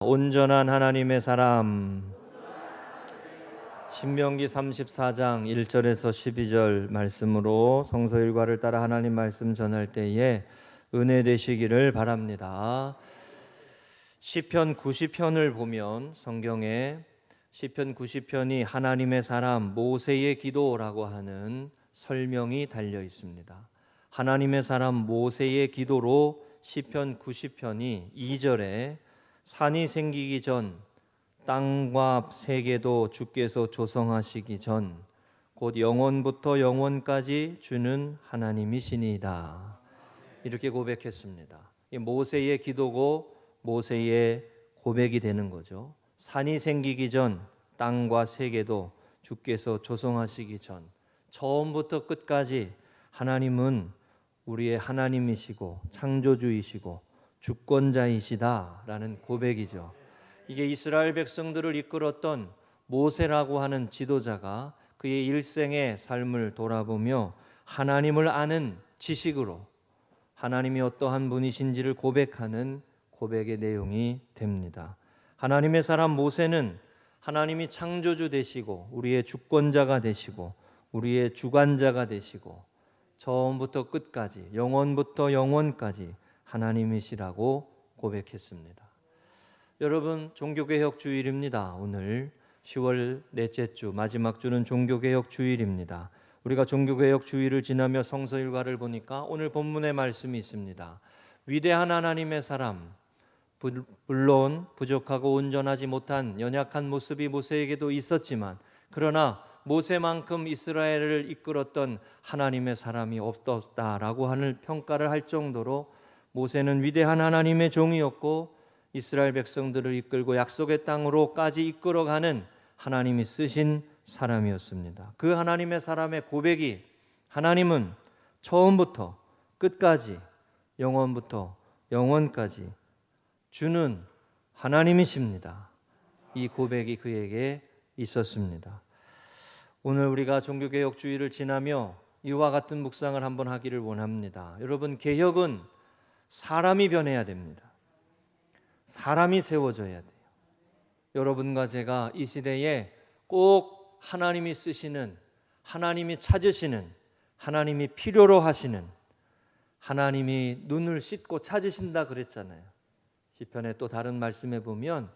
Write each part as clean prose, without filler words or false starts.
온전한 하나님의 사람. 신명기 34장 1절에서 12절 말씀으로 성서 일과를 따라 하나님 말씀 전할 때에 은혜 되시기를 바랍니다. 시편 90편을 보면 성경에 시편 90편이 하나님의 사람 모세의 기도라고 하는 설명이 달려 있습니다. 하나님의 사람 모세의 기도로 시편 90편이 2절에 산이 생기기 전 땅과 세계도 주께서 조성하시기 전 곧 영원부터 영원까지 주는 하나님이시니이다, 이렇게 고백했습니다. 이 모세의 기도고 모세의 고백이 되는 거죠. 산이 생기기 전 땅과 세계도 주께서 조성하시기 전, 처음부터 끝까지 하나님은 우리의 하나님이시고 창조주이시고 주권자이시다라는 고백이죠. 이게 이스라엘 백성들을 이끌었던 모세라고 하는 지도자가 그의 일생의 삶을 돌아보며 하나님을 아는 지식으로 하나님이 어떠한 분이신지를 고백하는 고백의 내용이 됩니다. 하나님의 사람 모세는 하나님이 창조주 되시고 우리의 주권자가 되시고 우리의 주관자가 되시고 처음부터 끝까지 영원부터 영원까지 하나님이시라고 고백했습니다. 여러분, 종교개혁 주일입니다. 오늘 10월 넷째 주, 마지막 주는 종교개혁 주일입니다. 우리가 종교개혁 주일을 지나며 성서 일과를 보니까 오늘 본문의 말씀이 있습니다. 위대한 하나님의 사람, 물론 부족하고 온전하지 못한 연약한 모습이 모세에게도 있었지만 그러나 모세만큼 이스라엘을 이끌었던 하나님의 사람이 없었다라고 하는 평가를 할 정도로 모세는 위대한 하나님의 종이었고 이스라엘 백성들을 이끌고 약속의 땅으로까지 이끌어가는 하나님이 쓰신 사람이었습니다. 그 하나님의 사람의 고백이 하나님은 처음부터 끝까지 영원부터 영원까지 주는 하나님이십니다. 이 고백이 그에게 있었습니다. 오늘 우리가 종교개혁 주일을 지나며 이와 같은 묵상을 한번 하기를 원합니다. 여러분, 개혁은 사람이 변해야 됩니다. 사람이 세워져야 돼요. 여러분과 제가 이 시대에 꼭 하나님이 쓰시는, 하나님이 찾으시는, 하나님이 필요로 하시는, 하나님이 눈을 씻고 찾으신다 그랬잖아요. 시편의 또 다른 말씀에 보면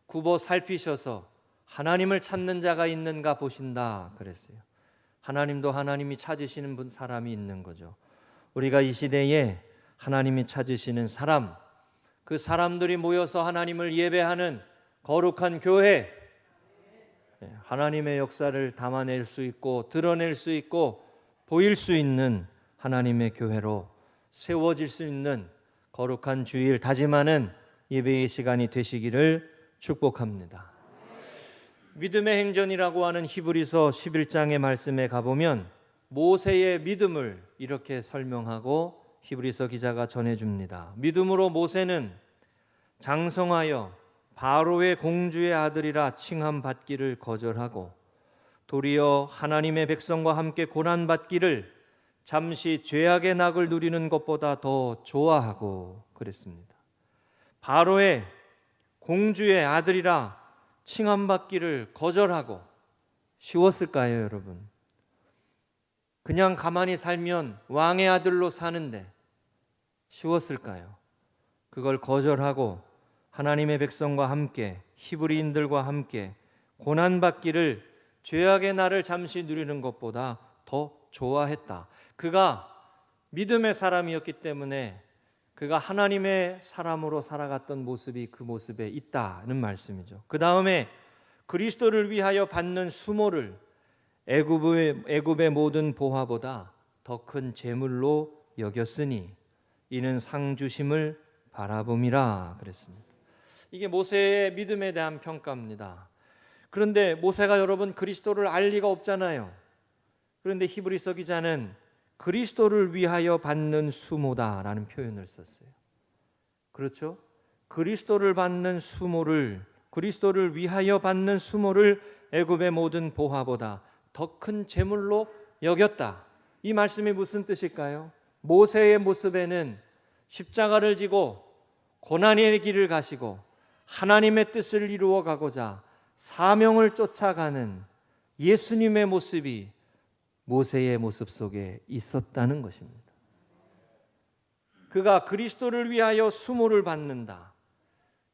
굽어 살피셔서 하나님을 찾는 자가 있는가 보신다 그랬어요. 하나님도 하나님이 찾으시는 사람이 있는 거죠. 우리가 이 시대에 하나님이 찾으시는 사람, 그 사람들이 모여서 하나님을 예배하는 거룩한 교회, 하나님의 역사를 담아낼 수 있고 드러낼 수 있고 보일 수 있는 하나님의 교회로 세워질 수 있는 거룩한 주일 다짐하는 예배의 시간이 되시기를 축복합니다. 믿음의 행전이라고 하는 히브리서 11장의 말씀에 가보면 모세의 믿음을 이렇게 설명하고 히브리서 기자가 전해줍니다. 믿음으로 모세는 장성하여 바로의 공주의 아들이라 칭함받기를 거절하고 도리어 하나님의 백성과 함께 고난받기를 잠시 죄악의 낙을 누리는 것보다 더 좋아하고 그랬습니다. 바로의 공주의 아들이라 칭함받기를 거절하고 쉬웠을까요, 여러분? 그냥 가만히 살면 왕의 아들로 사는데 쉬웠을까요? 그걸 거절하고 하나님의 백성과 함께 히브리인들과 함께 고난받기를 죄악의 날을 잠시 누리는 것보다 더 좋아했다. 그가 믿음의 사람이었기 때문에 그가 하나님의 사람으로 살아갔던 모습이 그 모습에 있다는 말씀이죠. 그 다음에 그리스도를 위하여 받는 수모를 애굽의 모든 보화보다 더 큰 재물로 여겼으니 이는 상 주심을 바라봄이라 그랬습니다. 이게 모세의 믿음에 대한 평가입니다. 그런데 모세가 여러분 그리스도를 알 리가 없잖아요. 그런데 히브리서 기자는 그리스도를 위하여 받는 수모다라는 표현을 썼어요. 그렇죠? 그리스도를 받는 수모를, 그리스도를 위하여 받는 수모를 애굽의 모든 보화보다 더 큰 재물로 여겼다. 이 말씀이 무슨 뜻일까요? 모세의 모습에는 십자가를 지고 고난의 길을 가시고 하나님의 뜻을 이루어 가고자 사명을 쫓아가는 예수님의 모습이 모세의 모습 속에 있었다는 것입니다. 그가 그리스도를 위하여 수모를 받는다.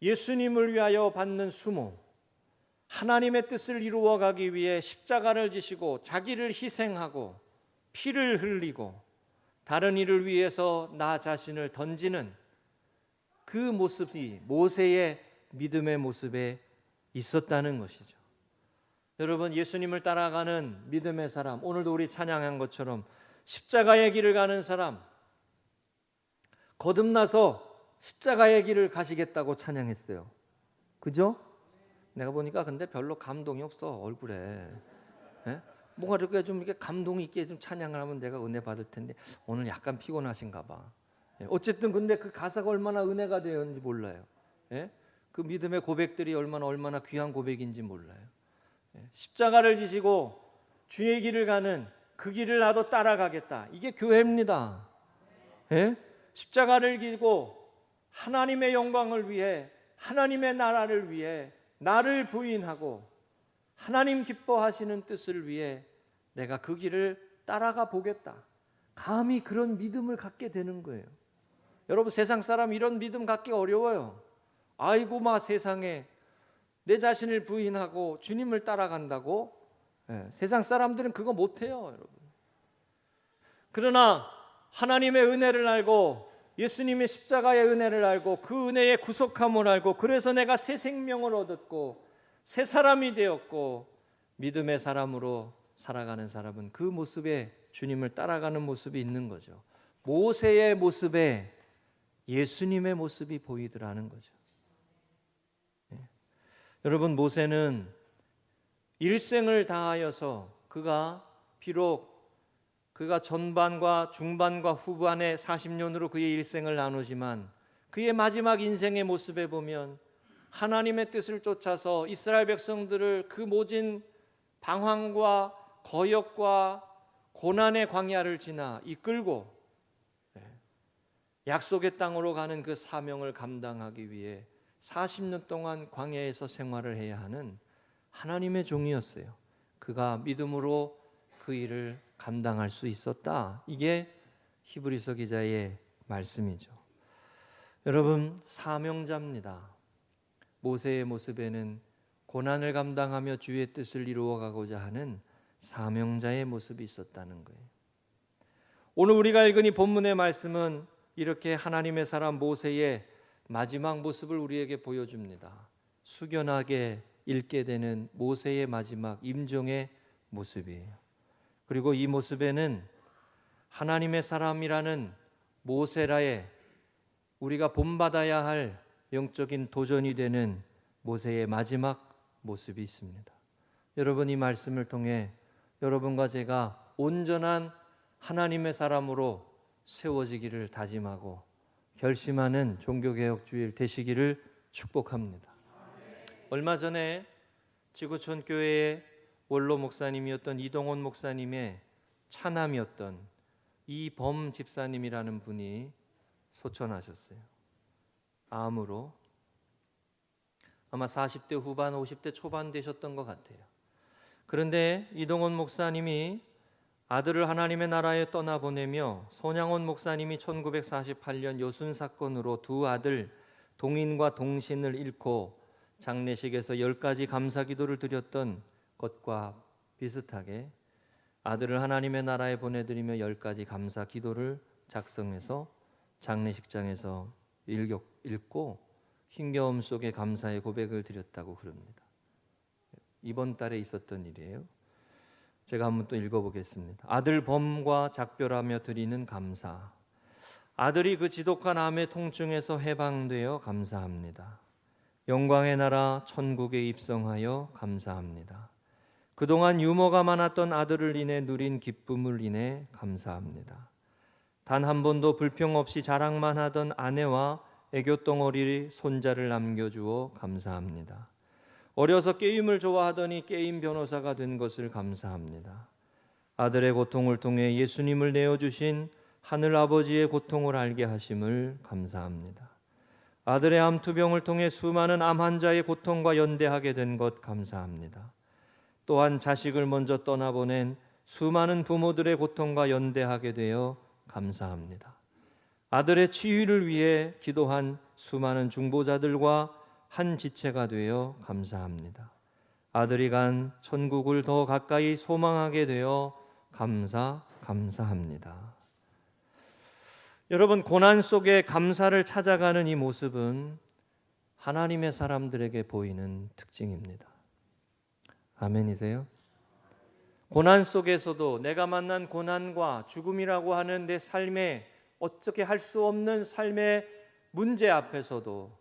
예수님을 위하여 받는 수모, 하나님의 뜻을 이루어 가기 위해 십자가를 지시고 자기를 희생하고 피를 흘리고 다른 이를 위해서 나 자신을 던지는 그 모습이 모세의 믿음의 모습에 있었다는 것이죠. 여러분, 예수님을 따라가는 믿음의 사람, 오늘도 우리 찬양한 것처럼 십자가의 길을 가는 사람, 거듭나서 십자가의 길을 가시겠다고 찬양했어요. 그죠? 내가 보니까 근데 별로 감동이 없어, 얼굴에. 예? 뭔가 이렇게 좀 이렇게 감동 있게 좀 찬양을 하면 내가 은혜 받을 텐데 오늘 약간 피곤하신가 봐. 예? 어쨌든 근데 그 가사가 얼마나 은혜가 되었는지 몰라요. 예? 그 믿음의 고백들이 얼마나 귀한 고백인지 몰라요. 예? 십자가를 지시고 주의 길을 가는 그 길을 나도 따라가겠다. 이게 교회입니다. 예? 십자가를 지고 하나님의 영광을 위해, 하나님의 나라를 위해 나를 부인하고 하나님 기뻐하시는 뜻을 위해 내가 그 길을 따라가 보겠다. 감히 그런 믿음을 갖게 되는 거예요. 여러분, 세상 사람 이런 믿음 갖기 어려워요. 아이고 마 세상에 내 자신을 부인하고 주님을 따라간다고? 세상 사람들은 그거 못해요, 여러분. 그러나 하나님의 은혜를 알고 예수님의 십자가의 은혜를 알고 그 은혜의 구속함을 알고 그래서 내가 새 생명을 얻었고 새 사람이 되었고 믿음의 사람으로 살아가는 사람은 그 모습에 주님을 따라가는 모습이 있는 거죠. 모세의 모습에 예수님의 모습이 보이더라는 거죠. 여러분, 모세는 일생을 다하여서 비록 그가 전반과 중반과 후반의 40년으로 그의 일생을 나누지만 그의 마지막 인생의 모습에 보면 하나님의 뜻을 쫓아서 이스라엘 백성들을 그 모진 방황과 거역과 고난의 광야를 지나 이끌고 약속의 땅으로 가는 그 사명을 감당하기 위해 40년 동안 광야에서 생활을 해야 하는 하나님의 종이었어요. 그가 믿음으로 그 일을 감당할 수 있었다. 이게 히브리서 기자의 말씀이죠. 여러분, 사명자입니다. 모세의 모습에는 고난을 감당하며 주의 뜻을 이루어가고자 하는 사명자의 모습이 있었다는 거예요. 오늘 우리가 읽은 이 본문의 말씀은 이렇게 하나님의 사람 모세의 마지막 모습을 우리에게 보여줍니다. 숙연하게 읽게 되는 모세의 마지막 임종의 모습이에요. 그리고 이 모습에는 하나님의 사람이라는 모세라의 우리가 본받아야 할 영적인 도전이 되는 모세의 마지막 모습이 있습니다. 여러분, 이 말씀을 통해 여러분과 제가 온전한 하나님의 사람으로 세워지기를 다짐하고 결심하는 종교개혁 주일 되시기를 축복합니다. 얼마 전에 지구촌 교회의 원로 목사님이었던 이동원 목사님의 차남이었던 이범 집사님이라는 분이 소천하셨어요. 암으로 아마 40대 후반 50대 초반 되셨던 것 같아요. 그런데 이동원 목사님이 아들을 하나님의 나라에 떠나보내며 손양원 목사님이 1948년 여순 사건으로 두 아들 동인과 동신을 잃고 장례식에서 10가지 감사기도를 드렸던 것과 비슷하게 아들을 하나님의 나라에 보내드리며 10가지 감사기도를 작성해서 장례식장에서 읽고 힘겨움 속에 감사의 고백을 드렸다고 그럽니다. 이번 달에 있었던 일이에요. 제가 한번 또 읽어보겠습니다. 아들 범과 작별하며 드리는 감사. 아들이 그 지독한 암의 통증에서 해방되어 감사합니다. 영광의 나라 천국에 입성하여 감사합니다. 그동안 유머가 많았던 아들을 인해 누린 기쁨을 인해 감사합니다. 단 한 번도 불평 없이 자랑만 하던 아내와 애교덩어리 손자를 남겨주어 감사합니다. 어려서 게임을 좋아하더니 게임 변호사가 된 것을 감사합니다. 아들의 고통을 통해 예수님을 내어주신 하늘 아버지의 고통을 알게 하심을 감사합니다. 아들의 암투병을 통해 수많은 암 환자의 고통과 연대하게 된 것 감사합니다. 또한 자식을 먼저 떠나보낸 수많은 부모들의 고통과 연대하게 되어 감사합니다. 아들의 치유를 위해 기도한 수많은 중보자들과 한 지체가 되어 감사합니다. 아들이 간 천국을 더 가까이 소망하게 되어 감사합니다. 여러분, 고난 속에 감사를 찾아가는 이 모습은 하나님의 사람들에게 보이는 특징입니다. 아멘이세요? 고난 속에서도 내가 만난 고난과 죽음이라고 하는 내 삶에 어떻게 할 수 없는 삶의 문제 앞에서도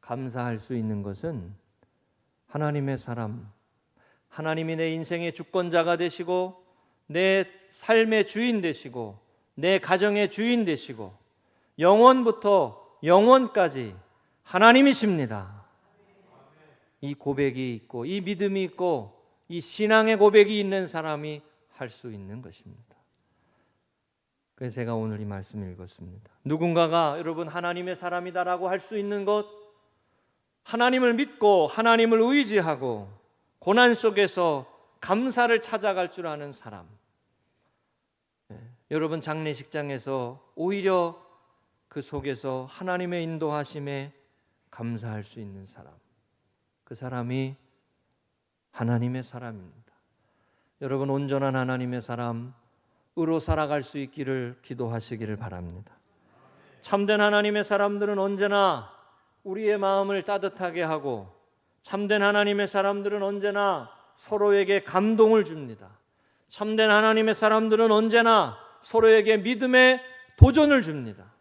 감사할 수 있는 것은 하나님의 사람, 하나님이 내 인생의 주권자가 되시고 내 삶의 주인 되시고 내 가정의 주인 되시고 영원부터 영원까지 하나님이십니다. 이 고백이 있고 이 믿음이 있고 이 신앙의 고백이 있는 사람이 할 수 있는 것입니다. 그래서 제가 오늘 이 말씀을 읽었습니다. 누군가가 여러분 하나님의 사람이다라고 할 수 있는 것, 하나님을 믿고 하나님을 의지하고 고난 속에서 감사를 찾아갈 줄 아는 사람. 여러분 장례식장에서 오히려 그 속에서 하나님의 인도하심에 감사할 수 있는 사람, 그 사람이 하나님의 사람입니다. 여러분 온전한 하나님의 사람으로 살아갈 수 있기를 기도하시기를 바랍니다. 참된 하나님의 사람들은 언제나 우리의 마음을 따뜻하게 하고 참된 하나님의 사람들은 언제나 서로에게 감동을 줍니다. 참된 하나님의 사람들은 언제나 서로에게 믿음의 도전을 줍니다.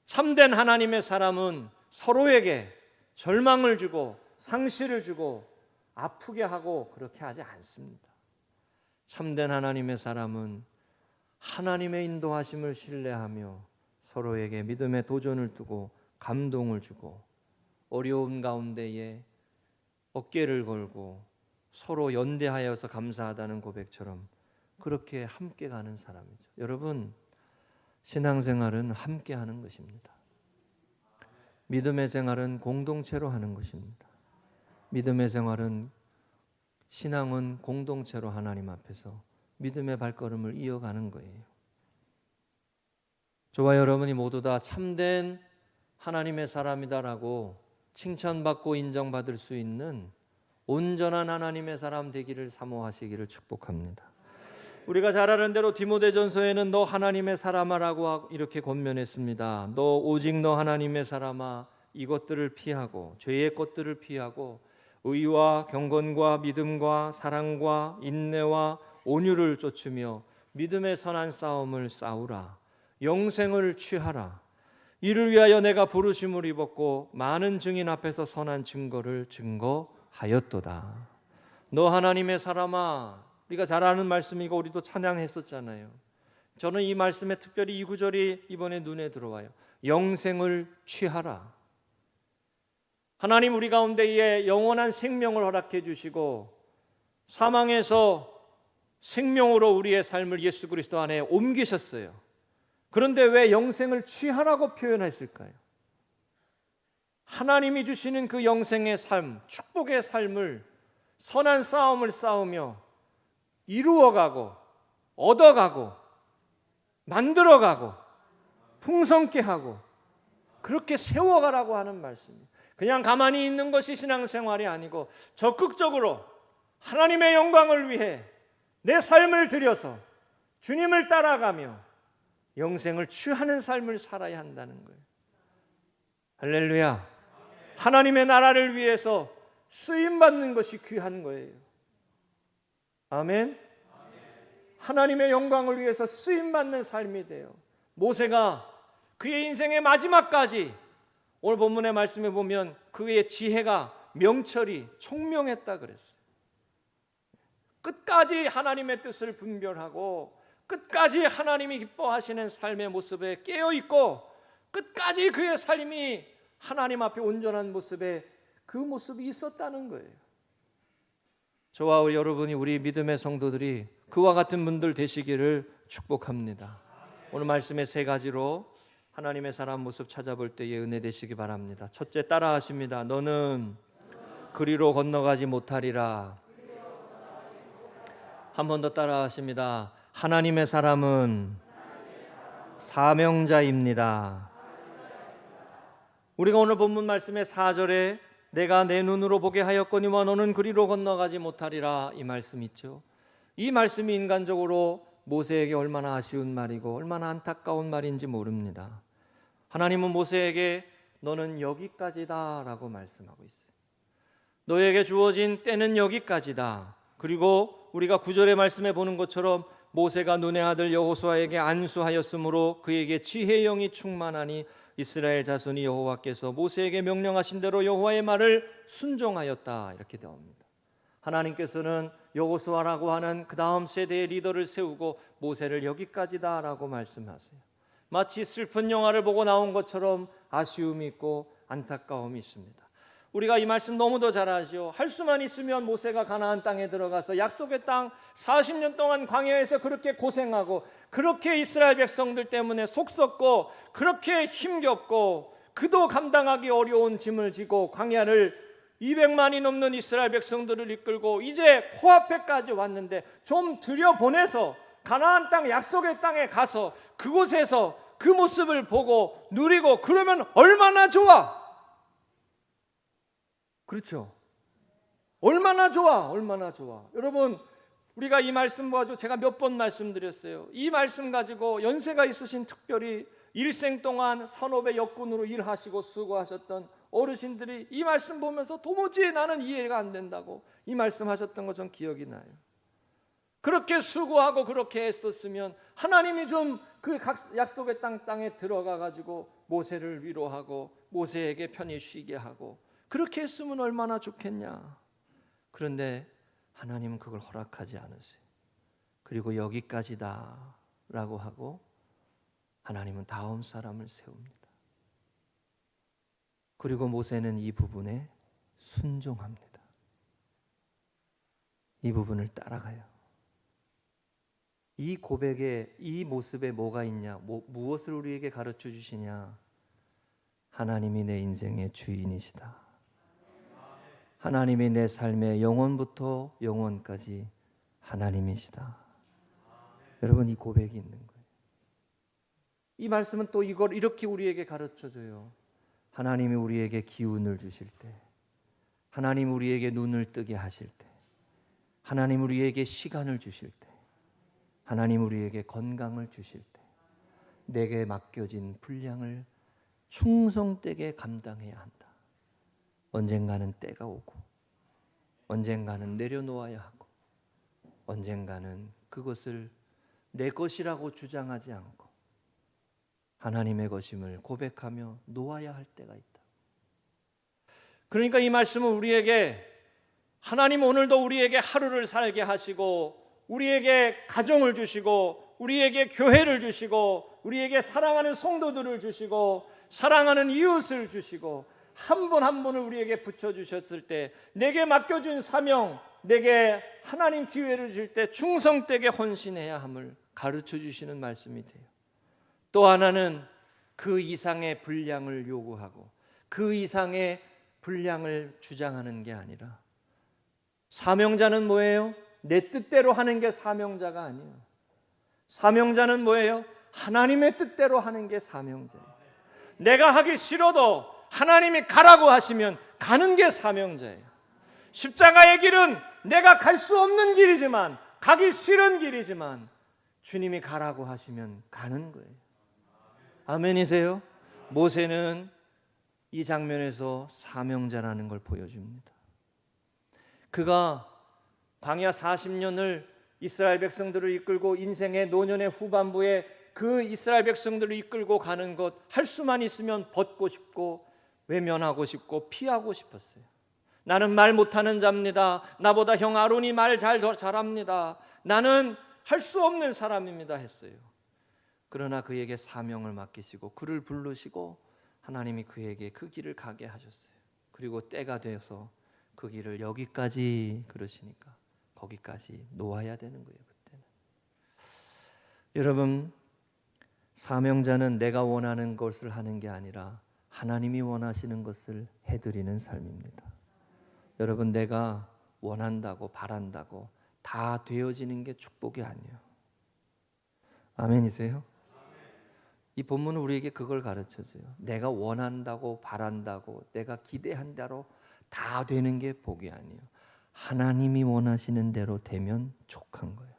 참된 하나님의 사람은 서로에게 절망을 주고 상실을 주고 아프게 하고 그렇게 하지 않습니다. 참된 하나님의 사람은 하나님의 인도하심을 신뢰하며 서로에게 믿음의 도전을 두고 감동을 주고 어려운 가운데에 어깨를 걸고 서로 연대하여서 감사하다는 고백처럼 그렇게 함께 가는 사람이죠. 여러분, 신앙생활은 함께 하는 것입니다. 믿음의 생활은 공동체로 하는 것입니다. 믿음의 생활은 신앙은 공동체로 하나님 앞에서 믿음의 발걸음을 이어가는 거예요. 저와 여러분이 모두 다 참된 하나님의 사람이다라고 칭찬받고 인정받을 수 있는 온전한 하나님의 사람 되기를 사모하시기를 축복합니다. 우리가 잘 아는 대로 디모데전서에는 너 하나님의 사람아라고 이렇게 권면했습니다. 너 오직 너 하나님의 사람아, 이것들을 피하고 죄의 것들을 피하고 의와 경건과 믿음과 사랑과 인내와 온유를 쫓으며 믿음의 선한 싸움을 싸우라. 영생을 취하라. 이를 위하여 내가 부르심을 입었고 많은 증인 앞에서 선한 증거를 증거하였도다. 너 하나님의 사람아, 우리가 잘 아는 말씀이고 우리도 찬양했었잖아요. 저는 이 말씀에 특별히 이 구절이 이번에 눈에 들어와요. 영생을 취하라. 하나님 우리 가운데에 영원한 생명을 허락해 주시고 사망에서 생명으로 우리의 삶을 예수 그리스도 안에 옮기셨어요. 그런데 왜 영생을 취하라고 표현했을까요? 하나님이 주시는 그 영생의 삶, 축복의 삶을 선한 싸움을 싸우며 이루어가고 얻어가고 만들어가고 풍성케 하고 그렇게 세워가라고 하는 말씀이에요. 그냥 가만히 있는 것이 신앙생활이 아니고 적극적으로 하나님의 영광을 위해 내 삶을 들여서 주님을 따라가며 영생을 취하는 삶을 살아야 한다는 거예요. 할렐루야. 하나님의 나라를 위해서 쓰임받는 것이 귀한 거예요. 아멘. 하나님의 영광을 위해서 쓰임받는 삶이 돼요. 모세가 그의 인생의 마지막까지 오늘 본문의 말씀에 보면 그의 지혜가 명철이 총명했다 그랬어요. 끝까지 하나님의 뜻을 분별하고 끝까지 하나님이 기뻐하시는 삶의 모습에 깨어있고 끝까지 그의 삶이 하나님 앞에 온전한 모습에 그 모습이 있었다는 거예요. 저와 여러분이 우리 믿음의 성도들이 그와 같은 분들 되시기를 축복합니다. 오늘 말씀의 세 가지로 하나님의 사람 모습 찾아볼 때에 은혜 되시기 바랍니다. 첫째, 따라하십니다. 너는 그리로 건너가지 못하리라. 한 번 더 따라하십니다. 하나님의 사람은 사명자입니다. 우리가 오늘 본문 말씀의 4절에 내가 내 눈으로 보게 하였거니와 너는 그리로 건너가지 못하리라, 이 말씀 있죠. 이 말씀이 인간적으로 모세에게 얼마나 아쉬운 말이고 얼마나 안타까운 말인지 모릅니다. 하나님은 모세에게 너는 여기까지다 라고 말씀하고 있어요. 너에게 주어진 때는 여기까지다. 그리고 우리가 9절의 말씀에 보는 것처럼 모세가 눈의 아들 여호수아에게 안수하였으므로 그에게 지혜의 영이 충만하니 이스라엘 자손이 여호와께서 모세에게 명령하신 대로 여호와의 말을 순종하였다, 이렇게 되옵니다. 하나님께서는 여호수아라고 하는 그 다음 세대의 리더를 세우고 모세를 여기까지다 라고 말씀하세요. 마치 슬픈 영화를 보고 나온 것처럼 아쉬움이 있고 안타까움이 있습니다. 우리가 이 말씀 너무도 잘 아시오. 할 수만 있으면 모세가 가나안 땅에 들어가서 약속의 땅 40년 동안 광야에서 그렇게 고생하고 그렇게 이스라엘 백성들 때문에 속 썩고 그렇게 힘겹고 그도 감당하기 어려운 짐을 지고 광야를 200만이 넘는 이스라엘 백성들을 이끌고 이제 코앞에까지 왔는데 좀 들여보내서 가나안 땅 약속의 땅에 가서 그곳에서 그 모습을 보고 누리고 그러면 얼마나 좋아. 그렇죠? 얼마나 좋아, 얼마나 좋아. 여러분, 우리가 이 말씀 가지고 제가 몇 번 말씀드렸어요. 이 말씀 가지고 연세가 있으신, 특별히 일생 동안 산업의 역군으로 일하시고 수고하셨던 어르신들이 이 말씀 보면서 도무지 나는 이해가 안 된다고 이 말씀 하셨던 거 전 기억이 나요. 그렇게 수고하고 그렇게 했었으면 하나님이 좀 그 약속의 땅에 들어가 가지고 모세를 위로하고 모세에게 편히 쉬게 하고 그렇게 했으면 얼마나 좋겠냐. 그런데 하나님은 그걸 허락하지 않으세요. 그리고 여기까지다 라고 하고 하나님은 다음 사람을 세웁니다. 그리고 모세는 이 부분에 순종합니다. 이 부분을 따라가요. 이 고백에, 이 모습에 뭐가 있냐, 무엇을 우리에게 가르쳐 주시냐. 하나님이 내 인생의 주인이시다. 하나님이 내 삶의 영원부터 영원까지 하나님이시다. 여러분, 이 고백이 있는 거예요. 이 말씀은 또 이걸 이렇게 우리에게 가르쳐줘요. 하나님이 우리에게 기운을 주실 때, 하나님 우리에게 눈을 뜨게 하실 때, 하나님 우리에게 시간을 주실 때, 하나님 우리에게 건강을 주실 때 내게 맡겨진 분량을 충성되게 감당해야 한다. 언젠가는 때가 오고 언젠가는 내려놓아야 하고 언젠가는 그것을 내 것이라고 주장하지 않고 하나님의 것임을 고백하며 놓아야 할 때가 있다. 그러니까 이 말씀은 우리에게 하나님 오늘도 우리에게 하루를 살게 하시고 우리에게 가정을 주시고 우리에게 교회를 주시고 우리에게 사랑하는 성도들을 주시고 사랑하는 이웃을 주시고 한 분 한 분을 우리에게 붙여주셨을 때 내게 맡겨준 사명, 내게 하나님 기회를 줄 때 충성되게 헌신해야 함을 가르쳐 주시는 말씀이 돼요. 또 하나는 그 이상의 분량을 요구하고 그 이상의 분량을 주장하는 게 아니라 사명자는 뭐예요? 내 뜻대로 하는 게 사명자가 아니에요. 사명자는 뭐예요? 하나님의 뜻대로 하는 게 사명자예요. 내가 하기 싫어도 하나님이 가라고 하시면 가는 게 사명자예요. 십자가의 길은 내가 갈 수 없는 길이지만, 가기 싫은 길이지만 주님이 가라고 하시면 가는 거예요. 아멘이세요? 모세는 이 장면에서 사명자라는 걸 보여줍니다. 그가 광야 40년을 이스라엘 백성들을 이끌고 인생의 노년의 후반부에 그 이스라엘 백성들을 이끌고 가는 것, 할 수만 있으면 벗고 싶고 외면하고 싶고 피하고 싶었어요. 나는 말 못하는 자입니다. 나보다 형 아론이 말 잘합니다. 나는 할 수 없는 사람입니다 했어요. 그러나 그에게 사명을 맡기시고 그를 부르시고 하나님이 그에게 그 길을 가게 하셨어요. 그리고 때가 돼서 그 길을 여기까지 그러시니까 거기까지 놓아야 되는 거예요. 그때는. 여러분, 사명자는 내가 원하는 것을 하는 게 아니라 하나님이 원하시는 것을 해드리는 삶입니다. 여러분, 내가 원한다고 바란다고 다 되어지는 게 축복이 아니에요. 아멘이세요? 이 본문은 우리에게 그걸 가르쳐줘요. 내가 원한다고 바란다고 내가 기대한 대로 다 되는 게 복이 아니에요. 하나님이 원하시는 대로 되면 족한 거예요.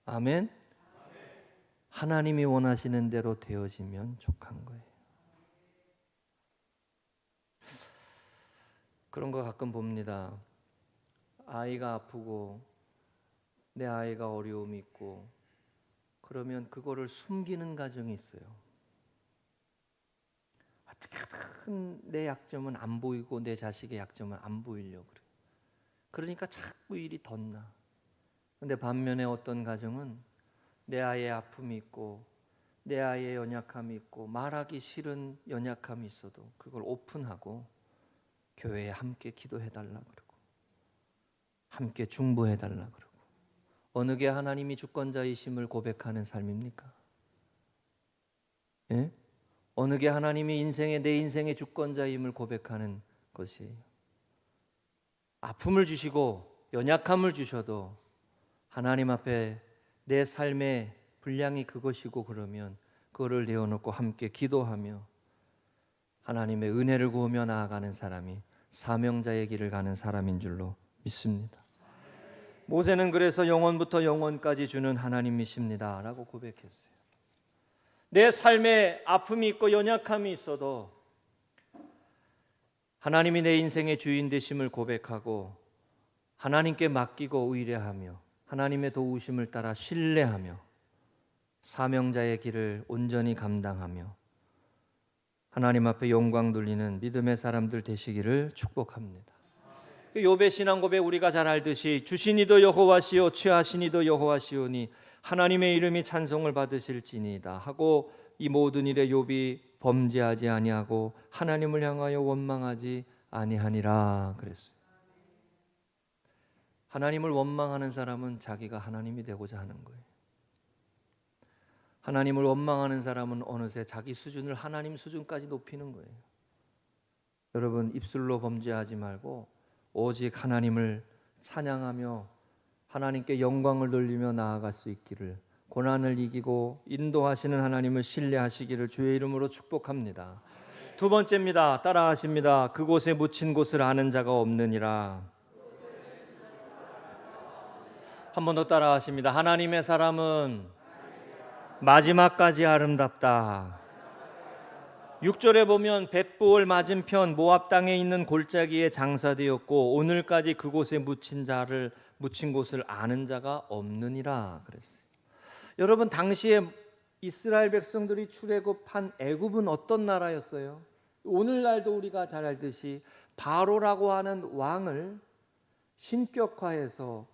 아멘? 하나님이 원하시는 대로 되어지면 족한 거예요. 그런 거 가끔 봅니다. 아이가 아프고 내 아이가 어려움이 있고 그러면 그거를 숨기는 가정이 있어요. 어떻게든 내 약점은 안 보이고 내 자식의 약점은 안 보이려고 그래요. 그러니까 자꾸 일이 덧나. 근데 반면에 어떤 가정은 내 아이의 아픔이 있고 내 아이의 연약함이 있고 말하기 싫은 연약함이 있어도 그걸 오픈하고 교회에 함께 기도해달라 그러고 함께 중보해달라 그러고. 어느 게 하나님이 주권자이심을 고백하는 삶입니까? 예? 어느 게 하나님이 내 인생의 주권자임을 고백하는 것이에요. 아픔을 주시고 연약함을 주셔도 하나님 앞에 내 삶의 분량이 그것이고 그러면 그거를 내어놓고 함께 기도하며 하나님의 은혜를 구하며 나아가는 사람이 사명자의 길을 가는 사람인 줄로 믿습니다. 모세는 그래서 영원부터 영원까지 주는 하나님이십니다 라고 고백했어요. 내 삶에 아픔이 있고 연약함이 있어도 하나님이 내 인생의 주인 되심을 고백하고 하나님께 맡기고 의뢰하며 하나님의 도우심을 따라 신뢰하며 사명자의 길을 온전히 감당하며 하나님 앞에 영광 돌리는 믿음의 사람들 되시기를 축복합니다. 욥의 신앙 고백 우리가 잘 알듯이 주시니도 여호와시오 취하시니도 여호와시오니 하나님의 이름이 찬송을 받으실지니이다 하고 이 모든 일에 욥이 범죄하지 아니하고 하나님을 향하여 원망하지 아니하니라 그랬어요. 하나님을 원망하는 사람은 자기가 하나님이 되고자 하는 거예요. 하나님을 원망하는 사람은 어느새 자기 수준을 하나님 수준까지 높이는 거예요. 여러분, 입술로 범죄하지 말고 오직 하나님을 찬양하며 하나님께 영광을 돌리며 나아갈 수 있기를, 고난을 이기고 인도하시는 하나님을 신뢰하시기를 주의 이름으로 축복합니다. 두 번째입니다. 따라하십니다. 그곳에 묻힌 곳을 아는 자가 없느니라. 한 번 더 따라하십니다. 하나님의 사람은 마지막까지 아름답다. 6절에 보면 벳부올 맞은편 모압 땅에 있는 골짜기에 장사되었고 오늘까지 그곳에 묻힌 곳을 아는 자가 없느니라 그랬어요. 여러분, 당시에 이스라엘 백성들이 출애굽한 애굽은 어떤 나라였어요? 오늘날도 우리가 잘 알듯이 바로라고 하는 왕을 신격화해서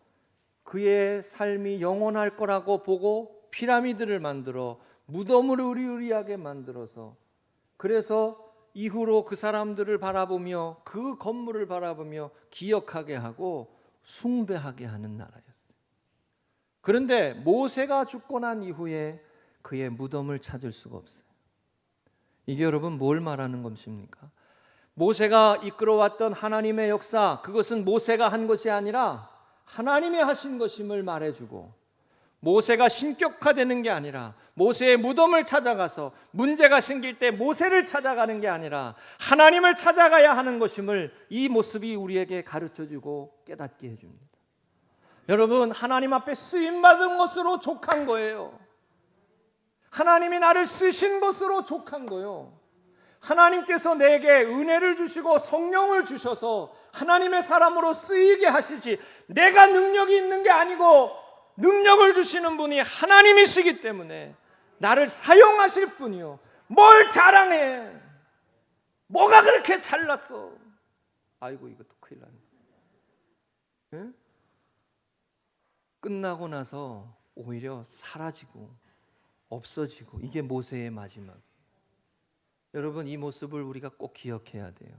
그의 삶이 영원할 거라고 보고 피라미드를 만들어 무덤을 으리으리하게 만들어서, 그래서 이후로 그 사람들을 바라보며 그 건물을 바라보며 기억하게 하고 숭배하게 하는 나라였어요. 그런데 모세가 죽고 난 이후에 그의 무덤을 찾을 수가 없어요. 이게 여러분 뭘 말하는 것입니까? 모세가 이끌어왔던 하나님의 역사, 그것은 모세가 한 것이 아니라 하나님이 하신 것임을 말해주고, 모세가 신격화되는 게 아니라 모세의 무덤을 찾아가서 문제가 생길 때 모세를 찾아가는 게 아니라 하나님을 찾아가야 하는 것임을 이 모습이 우리에게 가르쳐주고 깨닫게 해줍니다. 여러분, 하나님 앞에 쓰임받은 것으로 족한 거예요. 하나님이 나를 쓰신 것으로 족한 거예요. 하나님께서 내게 은혜를 주시고 성령을 주셔서 하나님의 사람으로 쓰이게 하시지, 내가 능력이 있는 게 아니고 능력을 주시는 분이 하나님이시기 때문에 나를 사용하실 뿐이요. 뭘 자랑해? 뭐가 그렇게 잘났어? 아이고, 이것도 큰일 났네. 응? 끝나고 나서 오히려 사라지고 없어지고, 이게 모세의 마지막이에요. 여러분, 이 모습을 우리가 꼭 기억해야 돼요.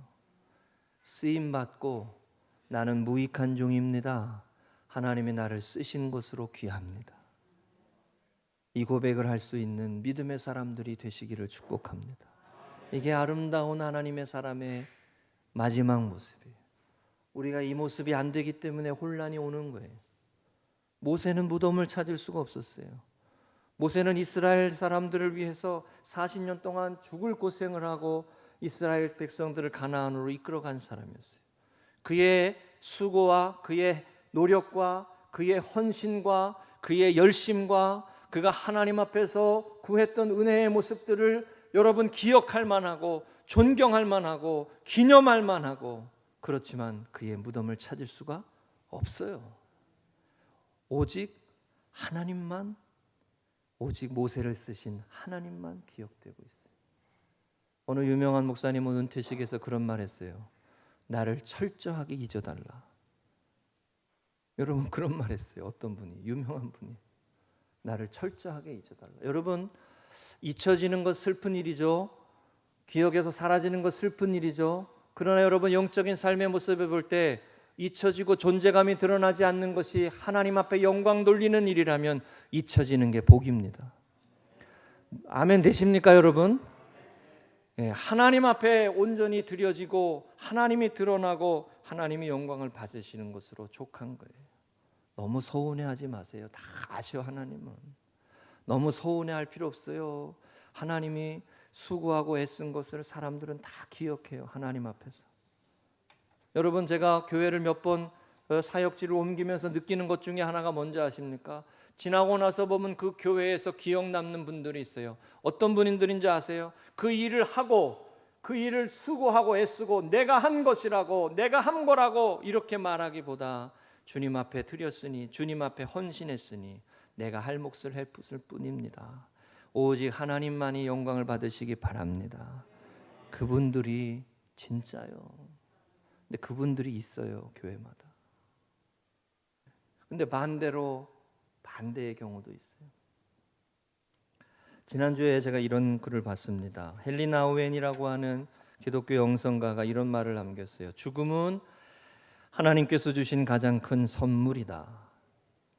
쓰임받고 나는 무익한 종입니다. 하나님이 나를 쓰신 것으로 귀합니다. 이 고백을 할 수 있는 믿음의 사람들이 되시기를 축복합니다. 이게 아름다운 하나님의 사람의 마지막 모습이에요. 우리가 이 모습이 안 되기 때문에 혼란이 오는 거예요. 모세는 무덤을 찾을 수가 없었어요. 모세는 이스라엘 사람들을 위해서 40년 동안 죽을 고생을 하고 이스라엘 백성들을 가나안으로 이끌어간 사람이었어요. 그의 수고와 그의 노력과 그의 헌신과 그의 열심과 그가 하나님 앞에서 구했던 은혜의 모습들을 여러분 기억할 만하고 존경할 만하고 기념할 만하고, 그렇지만 그의 무덤을 찾을 수가 없어요. 오직 하나님만, 오직 모세를 쓰신 하나님만 기억되고 있어요. 어느 유명한 목사님은 은퇴식에서 그런 말 했어요. 나를 철저하게 잊어달라. 여러분, 그런 말 했어요. 어떤 분이, 유명한 분이. 나를 철저하게 잊어달라. 여러분, 잊혀지는 것 슬픈 일이죠. 기억에서 사라지는 것 슬픈 일이죠. 그러나 여러분, 영적인 삶의 모습을 볼 때 잊혀지고 존재감이 드러나지 않는 것이 하나님 앞에 영광 돌리는 일이라면 잊혀지는 게 복입니다. 아멘 되십니까, 여러분? 예, 하나님 앞에 온전히 드려지고 하나님이 드러나고 하나님이 영광을 받으시는 것으로 족한 거예요. 너무 서운해하지 마세요. 다 아셔, 하나님은. 너무 서운해할 필요 없어요. 하나님이 수고하고 애쓴 것을 사람들은 다 기억해요, 하나님 앞에서. 여러분, 제가 교회를 몇 번 사역지를 옮기면서 느끼는 것 중에 하나가 뭔지 아십니까? 지나고 나서 보면 그 교회에서 기억 남는 분들이 있어요. 어떤 분들인지 아세요? 그 일을 하고 그 일을 수고하고 애쓰고 내가 한 것이라고, 내가 한 거라고 이렇게 말하기보다 주님 앞에 드렸으니, 주님 앞에 헌신했으니 내가 할 몫을 했을 뿐입니다. 오직 하나님만이 영광을 받으시기 바랍니다. 그분들이 진짜요. 근데 그분들이 있어요, 교회마다. 근데 반대로 반대의 경우도 있어요. 지난주에 제가 이런 글을 봤습니다. 헨리 나우엔이라고 하는 기독교 영성가가 이런 말을 남겼어요. 죽음은 하나님께서 주신 가장 큰 선물이다.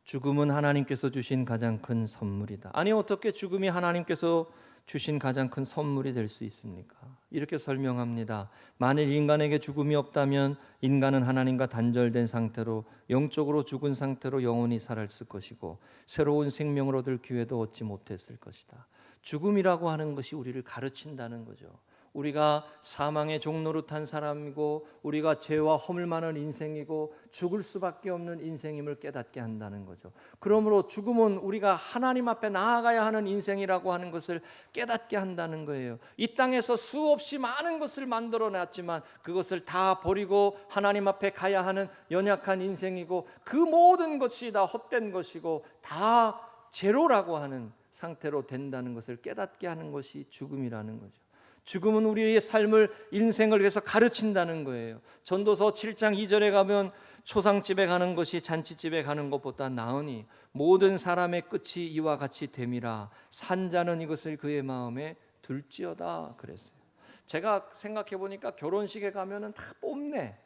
죽음은 하나님께서 주신 가장 큰 선물이다. 아니, 어떻게 죽음이 하나님께서 주신 가장 큰 선물이 될 수 있습니까? 이렇게 설명합니다. 만일 인간에게 죽음이 없다면 인간은 하나님과 단절된 상태로, 영적으로 죽은 상태로 영원히 살았을 것이고 새로운 생명을 얻을 기회도 얻지 못했을 것이다. 죽음이라고 하는 것이 우리를 가르친다는 거죠. 우리가 사망의 종로로 탄 사람이고 우리가 죄와 허물 많은 인생이고 죽을 수밖에 없는 인생임을 깨닫게 한다는 거죠. 그러므로 죽음은 우리가 하나님 앞에 나아가야 하는 인생이라고 하는 것을 깨닫게 한다는 거예요. 이 땅에서 수없이 많은 것을 만들어 놨지만 그것을 다 버리고 하나님 앞에 가야 하는 연약한 인생이고 그 모든 것이 다 헛된 것이고 다 제로라고 하는 상태로 된다는 것을 깨닫게 하는 것이 죽음이라는 거죠. 죽음은 우리의 삶을, 인생을 위해서 가르친다는 거예요. 전도서 7장 2절에 가면 초상집에 가는 것이 잔치집에 가는 것보다 나으니 모든 사람의 끝이 이와 같이 됨이라 산자는 이것을 그의 마음에 둘지어다 그랬어요. 제가 생각해 보니까 결혼식에 가면은 다 뽐내,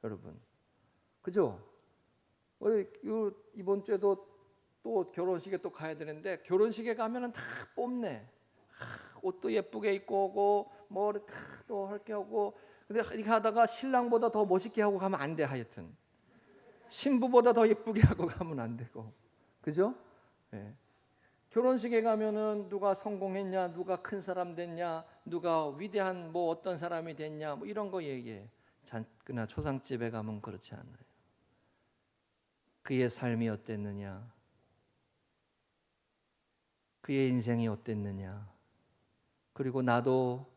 여러분. 그죠? 우리 이번 주에도 또 결혼식에 또 가야 되는데 결혼식에 가면은 다 뽐내. 옷도 예쁘게 입고 오고 뭐 또 할 게 하고, 근데 이렇게 하다가 신랑보다 더 멋있게 하고 가면 안 돼. 하여튼 신부보다 더 예쁘게 하고 가면 안 되고, 그죠? 네. 결혼식에 가면은 누가 성공했냐, 누가 큰 사람 됐냐, 누가 위대한 뭐 어떤 사람이 됐냐, 뭐 이런 거 얘기해. 그러나 초상집에 가면 그렇지 않아요. 그의 삶이 어땠느냐, 그의 인생이 어땠느냐, 그리고 나도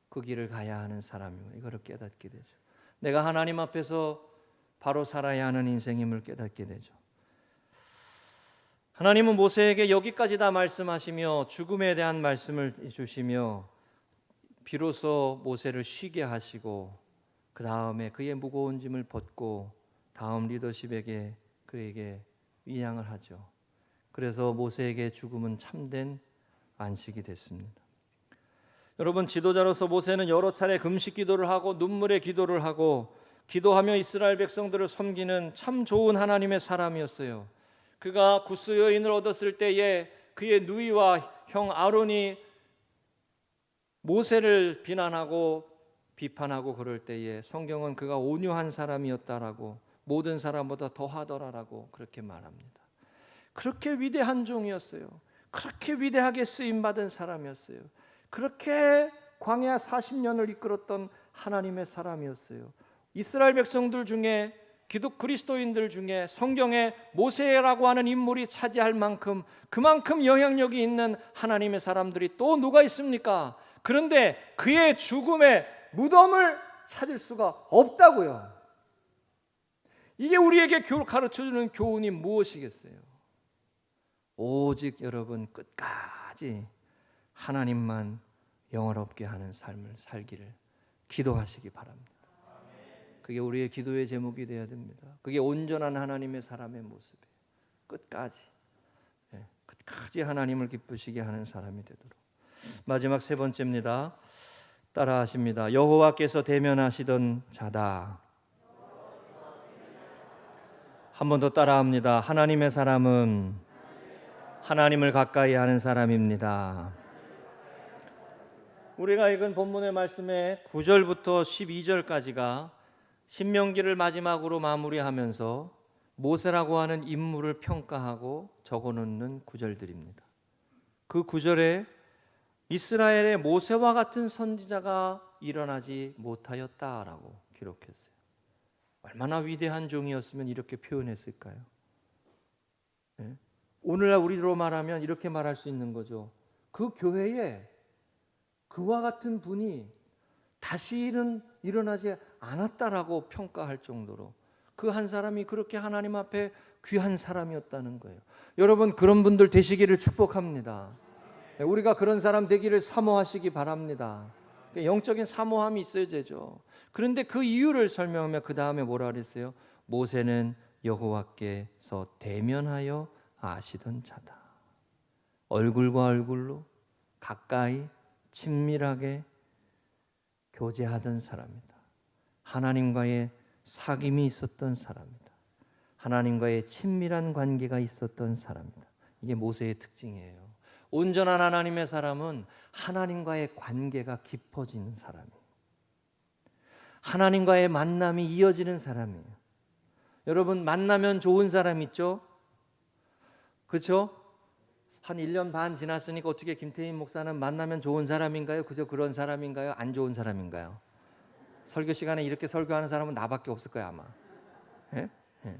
그 길을 가야 하는 사람이고 이거를 깨닫게 되죠. 내가 하나님 앞에서 바로 살아야 하는 인생임을 깨닫게 되죠. 하나님은 모세에게 여기까지 다 말씀하시며 죽음에 대한 말씀을 주시며 비로소 모세를 쉬게 하시고 그 다음에 그의 무거운 짐을 벗고 다음 리더십에게 그에게 위양을 하죠. 그래서 모세에게 죽음은 참된 안식이 됐습니다. 여러분, 지도자로서 모세는 여러 차례 금식 기도를 하고 눈물의 기도를 하고 기도하며 이스라엘 백성들을 섬기는 참 좋은 하나님의 사람이었어요. 그가 구스 여인을 얻었을 때에 그의 누이와 형 아론이 모세를 비판하고 그럴 때에 성경은 그가 온유한 사람이었다라고, 모든 사람보다 더하더라라고 그렇게 말합니다. 그렇게 위대한 종이었어요. 그렇게 위대하게 쓰임받은 사람이었어요. 그렇게 광야 40년을 이끌었던 하나님의 사람이었어요. 이스라엘 백성들 중에, 그리스도인들 중에 성경에 모세라고 하는 인물이 차지할 만큼, 그만큼 영향력이 있는 하나님의 사람들이 또 누가 있습니까? 그런데 그의 죽음의 무덤을 찾을 수가 없다고요. 이게 우리에게 가르쳐주는 교훈이 무엇이겠어요? 오직 여러분 끝까지 하나님만 영화롭게 하는 삶을 살기를 기도하시기 바랍니다. 그게 우리의 기도의 제목이 되어야 됩니다. 그게 온전한 하나님의 사람의 모습이에요. 끝까지 하나님을 기쁘시게 하는 사람이 되도록. 마지막 세 번째입니다. 따라하십니다. 여호와께서 대면하시던 자다. 한 번 더 따라합니다. 하나님의 사람은 하나님을 가까이 하는 사람입니다. 우리가 읽은 본문의 말씀의 9절부터 12절까지가 신명기를 마지막으로 마무리하면서 모세라고 하는 인물을 평가하고 적어놓는 구절들입니다. 그 구절에 이스라엘의 모세와 같은 선지자가 일어나지 못하였다라고 기록했어요. 얼마나 위대한 종이었으면 이렇게 표현했을까요? 네? 오늘날 우리로 말하면 이렇게 말할 수 있는 거죠. 그 교회에 그와 같은 분이 다시는 일어나지 않았다라고 평가할 정도로 그 한 사람이 그렇게 하나님 앞에 귀한 사람이었다는 거예요. 여러분, 그런 분들 되시기를 축복합니다. 우리가 그런 사람 되기를 사모하시기 바랍니다. 영적인 사모함이 있어야 되죠. 그런데 그 이유를 설명하며 그 다음에 뭐라 그랬어요? 모세는 여호와께서 대면하여 아시던 자다. 얼굴과 얼굴로 가까이 친밀하게 교제하던 사람이다. 하나님과의 사귐이 있었던 사람이다. 하나님과의 친밀한 관계가 있었던 사람이다. 이게 모세의 특징이에요. 온전한 하나님의 사람은 하나님과의 관계가 깊어지는 사람이에요. 하나님과의 만남이 이어지는 사람이에요. 여러분, 만나면 좋은 사람 있죠? 그렇죠? 한 1년 반 지났으니까 어떻게 김태인 목사는 만나면 좋은 사람인가요? 그저 그런 사람인가요? 안 좋은 사람인가요? 설교 시간에 이렇게 설교하는 사람은 나밖에 없을 거예요, 아마. 예? 예.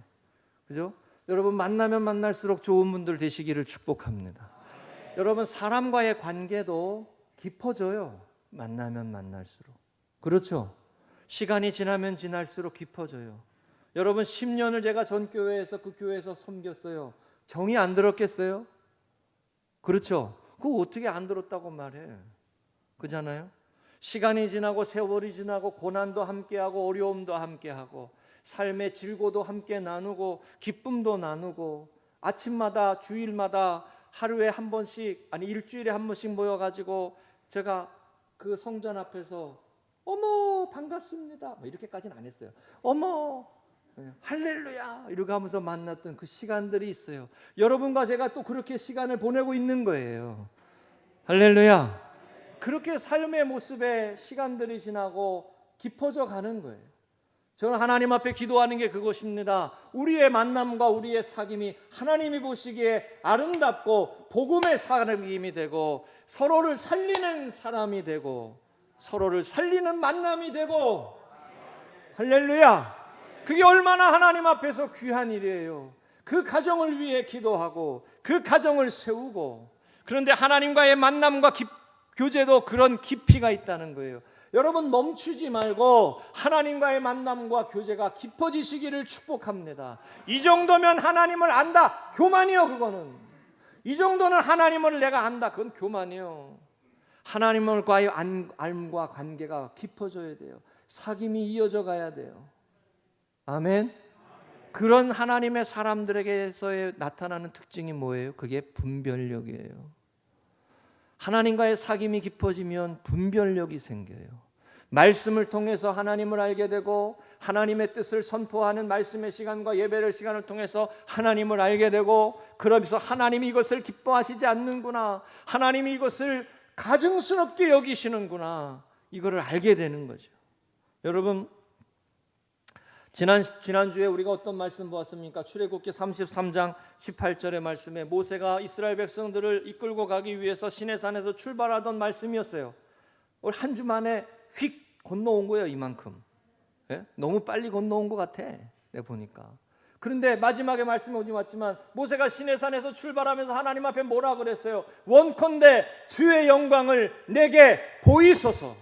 그죠? 여러분, 만나면 만날수록 좋은 분들 되시기를 축복합니다. 여러분, 사람과의 관계도 깊어져요. 만나면 만날수록. 그렇죠? 시간이 지나면 지날수록 깊어져요. 여러분, 10년을 제가 전 교회에서 그 교회에서 섬겼어요. 정이 안 들었겠어요? 그렇죠? 그거 어떻게 안 들었다고 말해? 그잖아요? 시간이 지나고 세월이 지나고 고난도 함께하고 어려움도 함께하고 삶의 질고도 함께 나누고 기쁨도 나누고 아침마다 주일마다 하루에 한 번씩, 아니 일주일에 한 번씩 모여가지고 제가 그 성전 앞에서 어머 반갑습니다 뭐 이렇게까지는 안 했어요. 어머 할렐루야 이러고 하면서 만났던 그 시간들이 있어요. 여러분과 제가 또 그렇게 시간을 보내고 있는 거예요. 할렐루야. 그렇게 삶의 모습에 시간들이 지나고 깊어져 가는 거예요. 저는 하나님 앞에 기도하는 게 그것입니다. 우리의 만남과 우리의 사귐이 하나님이 보시기에 아름답고 복음의 사귐이 되고 서로를 살리는 사람이 되고 서로를 살리는 만남이 되고 할렐루야. 그게 얼마나 하나님 앞에서 귀한 일이에요. 그 가정을 위해 기도하고 그 가정을 세우고. 그런데 하나님과의 만남과 교제도 그런 깊이가 있다는 거예요. 여러분, 멈추지 말고 하나님과의 만남과 교제가 깊어지시기를 축복합니다. 이 정도면 하나님을 안다. 교만이요, 그거는. 이 정도는 하나님을 내가 안다. 그건 교만이요. 하나님과의 알과 관계가 깊어져야 돼요. 사귐이 이어져 가야 돼요. 아멘. 그런 하나님의 사람들에게서 나타나는 특징이 뭐예요? 그게 분별력이에요. 하나님과의 사귐이 깊어지면 분별력이 생겨요. 말씀을 통해서 하나님을 알게 되고 하나님의 뜻을 선포하는 말씀의 시간과 예배의 시간을 통해서 하나님을 알게 되고, 그러면서 하나님이 이것을 기뻐하시지 않는구나, 하나님이 이것을 가증스럽게 여기시는구나, 이거를 알게 되는 거죠. 여러분, 지난주에 우리가 어떤 말씀 보았습니까? 출애굽기 33장 18절의 말씀에 모세가 이스라엘 백성들을 이끌고 가기 위해서 시내산에서 출발하던 말씀이었어요. 한 주 만에 휙 건너온 거예요. 이만큼. 예? 너무 빨리 건너온 것 같아, 내가 보니까. 그런데 마지막에 말씀이 오지 왔지만 모세가 시내산에서 출발하면서 하나님 앞에 뭐라 그랬어요? 원컨대 주의 영광을 내게 보이소서.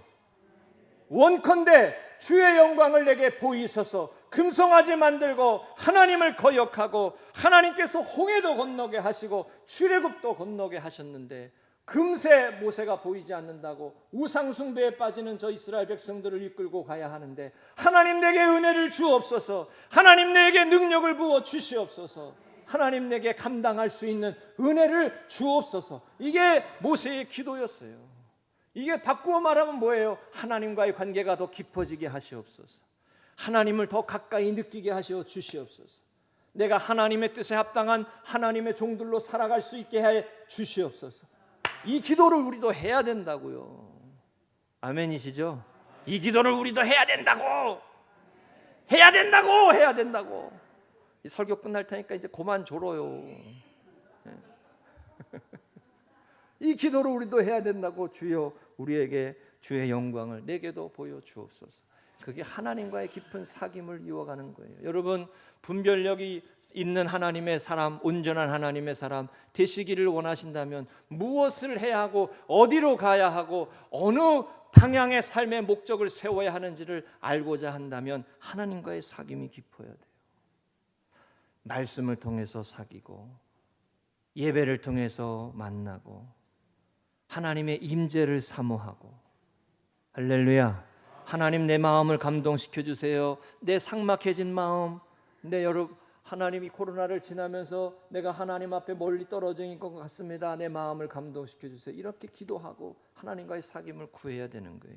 원컨대 주의 영광을 내게 보이소서. 금송아지 만들고 하나님을 거역하고 하나님께서 홍해도 건너게 하시고 출애굽도 건너게 하셨는데 금세 모세가 보이지 않는다고 우상 숭배에 빠지는 저 이스라엘 백성들을 이끌고 가야 하는데, 하나님 내게 은혜를 주옵소서, 하나님 내게 능력을 부어 주시옵소서, 하나님 내게 감당할 수 있는 은혜를 주옵소서. 이게 모세의 기도였어요. 이게 바꾸어 말하면 뭐예요? 하나님과의 관계가 더 깊어지게 하시옵소서, 하나님을 더 가까이 느끼게 하시어 주시옵소서, 내가 하나님의 뜻에 합당한 하나님의 종들로 살아갈 수 있게 해 주시옵소서. 이 기도를 우리도 해야 된다고요. 아멘이시죠? 이 기도를 우리도 해야 된다고. 이 설교 끝날 테니까 이제 그만 졸어요. 이 기도를 우리도 해야 된다고. 주여 우리에게 주의 영광을 내게도 보여 주옵소서. 그게 하나님과의 깊은 사귐을 이어가는 거예요. 여러분, 분별력이 있는 하나님의 사람, 온전한 하나님의 사람 되시기를 원하신다면 무엇을 해야 하고 어디로 가야 하고 어느 방향의 삶의 목적을 세워야 하는지를 알고자 한다면 하나님과의 사귐이 깊어야 돼요. 말씀을 통해서 사귀고 예배를 통해서 만나고 하나님의 임재를 사모하고. 할렐루야. 하나님, 내 마음을 감동시켜 주세요. 내 삭막해진 마음, 하나님이 코로나를 지나면서 내가 하나님 앞에 멀리 떨어진 것 같습니다. 내 마음을 감동시켜 주세요. 이렇게 기도하고 하나님과의 사귐을 구해야 되는 거예요.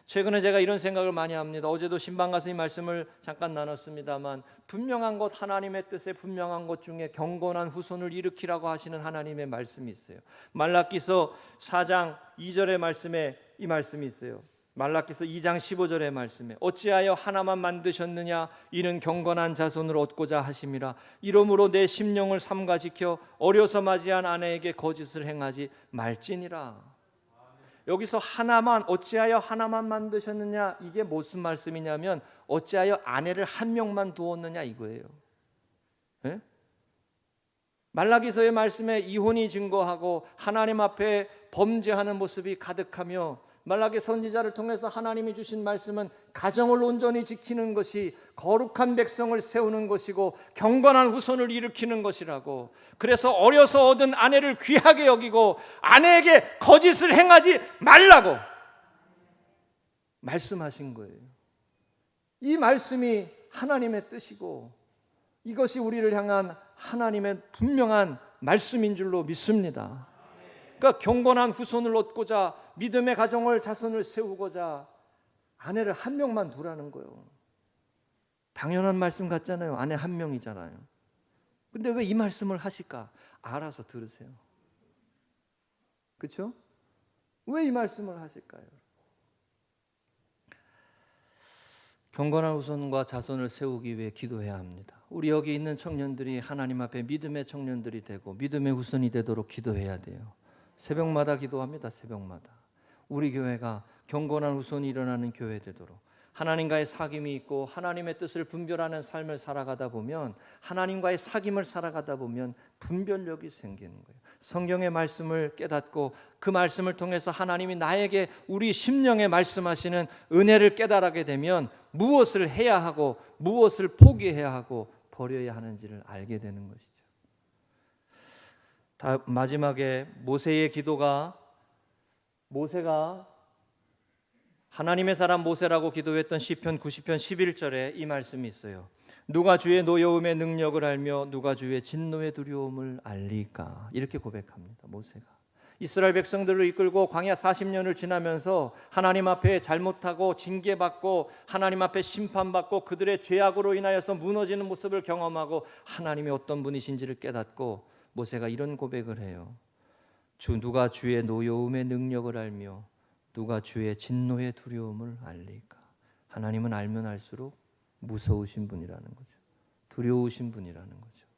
최근에 제가 이런 생각을 많이 합니다. 어제도 신방 가서 이 말씀을 잠깐 나눴습니다만, 분명한 것, 하나님의 뜻에 분명한 것 중에 경건한 후손을 일으키라고 하시는 하나님의 말씀이 있어요. 말라기서 4장 2절의 말씀에 이 말씀이 있어요. 말라기서 2장 15절의 말씀에 어찌하여 하나만 만드셨느냐, 이는 경건한 자손을 얻고자 하심이라. 이러므로 내 심령을 삼가 지켜 어려서 맞이한 아내에게 거짓을 행하지 말지니라. 여기서 하나만, 어찌하여 하나만 만드셨느냐, 이게 무슨 말씀이냐면 어찌하여 아내를 한 명만 두었느냐 이거예요. 네? 말라기서의 말씀에 이혼이 증거하고 하나님 앞에 범죄하는 모습이 가득하며, 말라기 선지자를 통해서 하나님이 주신 말씀은 가정을 온전히 지키는 것이 거룩한 백성을 세우는 것이고 경건한 후손을 일으키는 것이라고. 그래서 어려서 얻은 아내를 귀하게 여기고 아내에게 거짓을 행하지 말라고 말씀하신 거예요. 이 말씀이 하나님의 뜻이고 이것이 우리를 향한 하나님의 분명한 말씀인 줄로 믿습니다. 그러니까 경건한 후손을 얻고자, 믿음의 가정을, 자손을 세우고자 아내를 한 명만 두라는 거예요. 당연한 말씀 같잖아요. 아내 한 명이잖아요. 근데 왜 이 말씀을 하실까? 알아서 들으세요. 그렇죠? 왜 이 말씀을 하실까요? 경건한 후손과 자손을 세우기 위해 기도해야 합니다. 우리 여기 있는 청년들이 하나님 앞에 믿음의 청년들이 되고 믿음의 후손이 되도록 기도해야 돼요. 새벽마다 기도합니다. 새벽마다. 우리 교회가 경건한 후손이 일어나는 교회 되도록 하나님과의 사귐이 있고 하나님의 뜻을 분별하는 삶을 살아가다 보면, 하나님과의 사귐을 살아가다 보면 분별력이 생기는 거예요. 성경의 말씀을 깨닫고 그 말씀을 통해서 하나님이 나에게 우리 심령에 말씀하시는 은혜를 깨달게 되면 무엇을 해야 하고 무엇을 포기해야 하고 버려야 하는지를 알게 되는 것이죠. 마지막에 모세의 기도가, 모세가 하나님의 사람 모세라고 기도했던 시편 90편 11절에 이 말씀이 있어요. 누가 주의 노여움의 능력을 알며 누가 주의 진노의 두려움을 알리까. 이렇게 고백합니다. 모세가. 이스라엘 백성들을 이끌고 광야 40년을 지나면서 하나님 앞에 잘못하고 징계받고 하나님 앞에 심판받고 그들의 죄악으로 인하여서 무너지는 모습을 경험하고 하나님이 어떤 분이신지를 깨닫고 모세가 이런 고백을 해요. 누가 주의 노여움의 능력을 알며 누가 주의 진노의 두려움을 알리까. 하나님은 알면 알수록 무서우신 분이라는 거죠. 두려우신 분이라는 거죠.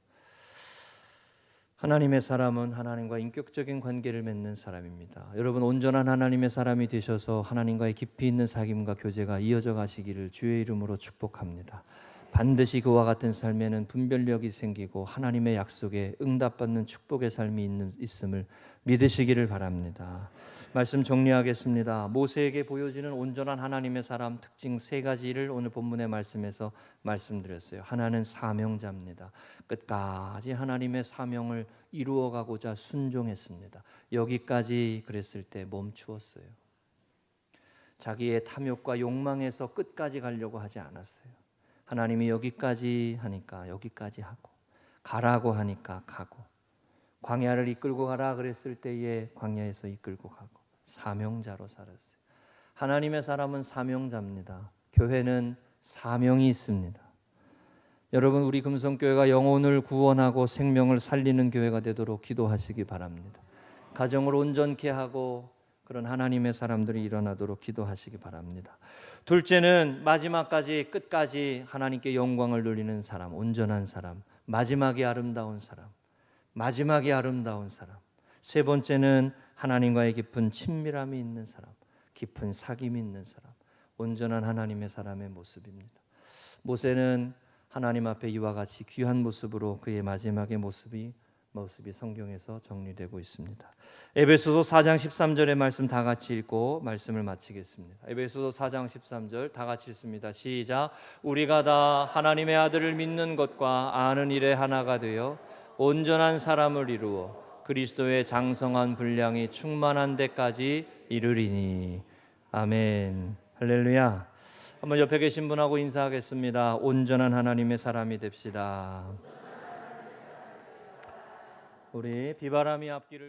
하나님의 사람은 하나님과 인격적인 관계를 맺는 사람입니다. 여러분, 온전한 하나님의 사람이 되셔서 하나님과의 깊이 있는 사귐과 교제가 이어져 가시기를 주의 이름으로 축복합니다. 반드시 그와 같은 삶에는 분별력이 생기고 하나님의 약속에 응답받는 축복의 삶이 있음을 믿으시기를 바랍니다. 말씀 정리하겠습니다. 모세에게 보여지는 온전한 하나님의 사람 특징 세 가지를 오늘 본문의 말씀에서 말씀드렸어요. 하나는 사명자입니다. 끝까지 하나님의 사명을 이루어가고자 순종했습니다. 여기까지 그랬을 때 멈추었어요. 자기의 탐욕과 욕망에서 끝까지 가려고 하지 않았어요. 하나님이 여기까지 하니까 여기까지 하고, 가라고 하니까 가고, 광야를 이끌고 가라 그랬을 때에 광야에서 이끌고 가고, 사명자로 살았어요. 하나님의 사람은 사명자입니다. 교회는 사명이 있습니다. 여러분, 우리 금성교회가 영혼을 구원하고 생명을 살리는 교회가 되도록 기도하시기 바랍니다. 가정을 온전케 하고 그런 하나님의 사람들이 일어나도록 기도하시기 바랍니다. 둘째는 마지막까지 끝까지 하나님께 영광을 돌리는 사람, 온전한 사람, 마지막에 아름다운 사람, 마지막에 아름다운 사람. 세 번째는 하나님과의 깊은 친밀함이 있는 사람, 깊은 사귐이 있는 사람, 온전한 하나님의 사람의 모습입니다. 모세는 하나님 앞에 이와 같이 귀한 모습으로 그의 마지막의 모습이 성경에서 정리되고 있습니다. 에베소서 4장 13절의 말씀 다 같이 읽고 말씀을 마치겠습니다. 에베소서 4장 13절 다 같이 읽습니다. 시작. 우리가 다 하나님의 아들을 믿는 것과 아는 일에 하나가 되어 온전한 사람을 이루어 그리스도의 장성한 분량이 충만한 데까지 이르리니. 아멘. 할렐루야. 한번 옆에 계신 분하고 인사하겠습니다. 온전한 하나님의 사람이 됩시다. 우리 비바람이 앞길을